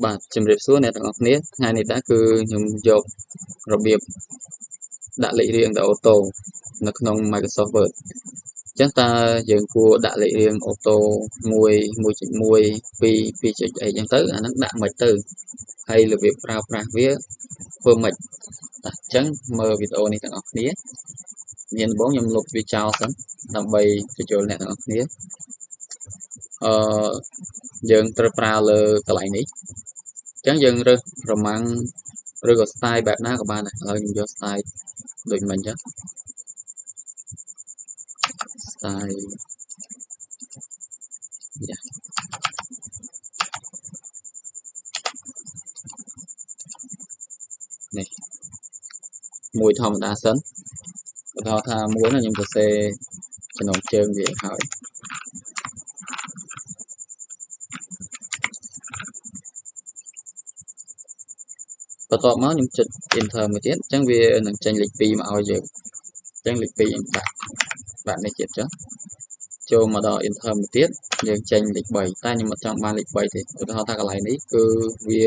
បាទជំរាបសួរអ្នកទាំងអស់គ្នាថ្ងៃនេះដែរគឺខ្ញុំយករបៀបដាក់លេខរៀងដល់អូតូនៅក្នុង Microsoft Word អញ្ចឹងតើយើងគួរដាក់លេខរៀងអូតូ1 1.1 2 2.អីអញ្ចឹងទៅអាហ្នឹងដាក់មិនទៅហើយរបៀបប្រើប្រាស់វាធ្វើមិនអញ្ចឹងមើលវីដេអូនេះទាំងអស់គ្នាមានដំបូងខ្ញុំលុបវាចោលសិនដើម្បីបញ្ចូលអ្នកទាំងអស់គ្នាយើងត្រូវប្រើលើកន្លែងនេះអញ្ចឹងយើងរើសប្រមាណឬក៏ style បែបណាក៏បានដែរឥឡូវខ្ញុំយក style ដូចមិញអញ្ចឹង style នេះមួយធម្មតាសិនឧទាហរណ៍ថាមួយខ្ញុំសរសេរចំណងជើងវាហើយបន្ទាប់មកខ្ញុំចុច enter មួយទៀតអញ្ចឹងវានឹងចេញលេខ2មកឲ្យយើងអញ្ចឹងលេខ2ខ្ញុំដាក់នេះទៀតចុះចូលមកដល់ enter មួយទៀតយើងចេញលេខ3តែខ្ញុំអត់ចង់បានលេខ3ទេឧទាហរណ៍ថាកន្លែងនេះគឺវា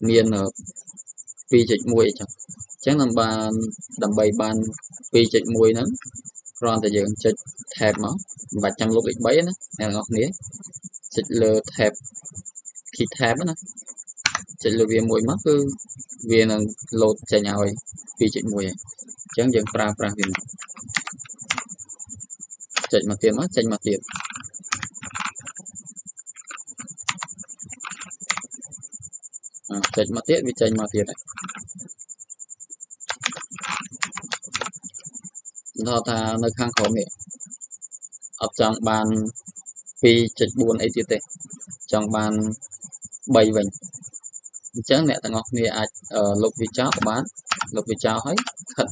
មាន2.1 អញ្ចឹងដើម្បីបាន 2.1 ហ្នឹងគ្រាន់តែយើងចុច tab មកមិនបាច់ចាំលុបលេខ3ណាអ្នកទាំងអស់គ្នាចុចលើ tab key tab ណាចុចលើវាមួយមកគឺវានឹងលោតចេញឲ្យ 2.1 ហើយអញ្ចឹងយើងប្រើប្រាស់វាចុចមកទៀតមកចេញមកទៀតចុចមកទៀតវាចេញមកទៀតហើយដល់ថានៅខាងក្រោមនេះអត់ចង់បាន 2.4 អីទៀតទេចង់បាន3វិញអញ្ចឹងអ្នកទាំងអស់គ្នាអាចលុបវាចោលក៏បានលុបវាចោលហើយខិត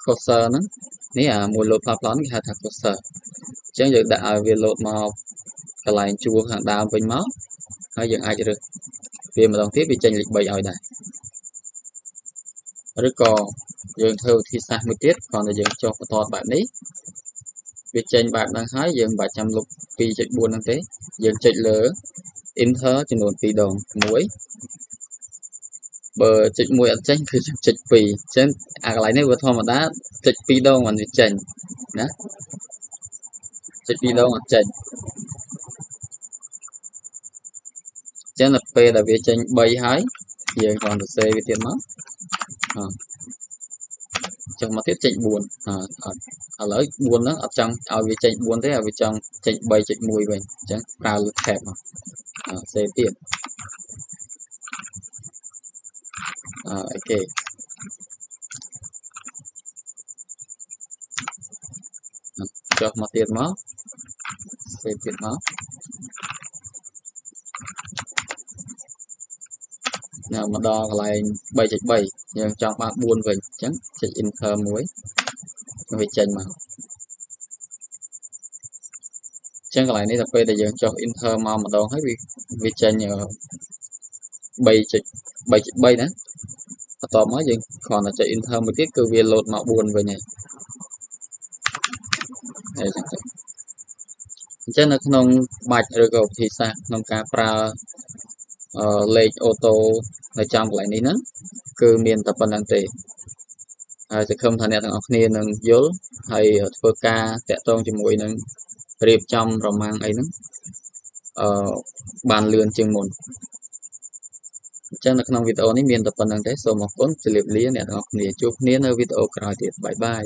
cursor ហ្នឹងនេះមួយលោតផ្លាស់ៗនេះគេហៅថា cursor អញ្ចឹងយើងដាក់ឲ្យវាលោតមកកន្លែងជួរខាងដើមវិញមកហើយយើងអាចរើសវាម្ដងទៀតវាចេញលេខ3ឲ្យដែរឬក៏យើងធ្វើវិធីសាស្ត្រមួយទៀតគ្រាន់តែយើងចុះបន្ទាត់បែបនេះវាចេញបែបហ្នឹងហើយយើងមិនបាច់ចាំលុប 2.4 ហ្នឹងទេយើងចុចលើ enter ចំនួន2ដង1បើចុច1អត់ចេញគឺយើងចុច2អញ្ចឹងអាកន្លែងនេះវាធម្មតាចុច2ដងមិនវាចេញណាចុច2ដងអត់ចេញអញ្ចឹងដល់ពេលដែលវាចេញ3ហើយយើងគ្រាន់តែសេវាទៀតមកចុះមកទៀតចេញ4ឥឡូវ4ហ្នឹងអត់ចង់ឲ្យវាចេញ4ទេឲ្យវាចង់ចេញ 3.1 វិញអញ្ចឹងប្រើលើ tab មកសេវទៀតអូខេចុះមកទៀតមកសេវទៀតមកមកដល់កន្លែង 3.3 យើងចង់បាន4វិញអញ្ចឹងចុច enter មួយវាចេញមកអញ្ចឹងកន្លែងនេះដល់ពេលដែលយើងចុះ enter មកម្ដងហើយវាចេញ 3.3 ណាបន្ទាប់មកយើងគ្រាន់តែចុច enter មួយទៀតគឺវាលោតមក4វិញហើយអញ្ចឹងនៅក្នុងបាច់ឬក៏វិធីសាស្ត្រក្នុងការប្រើលេខអូតូនៅចំកន្លែងនេះហ្នឹងគឺមានតែប៉ុណ្្នឹងទេហើយសង្ឃឹមថាអ្នកទាំងអស់គ្នានឹងយល់ហើយធ្វើការតាក់ទងជាមួយនឹងរៀបចំប្រមាណអីហ្នឹងបានលឿនជាងមុនអញ្ចឹងនៅក្នុងវីដេអូនេះមានតែប៉ុណ្្នឹងទេសូមអរគុណជម្រាបលាអ្នកទាំងអស់គ្នាជួបគ្នានៅវីដេអូក្រោយទៀតបាយបាយ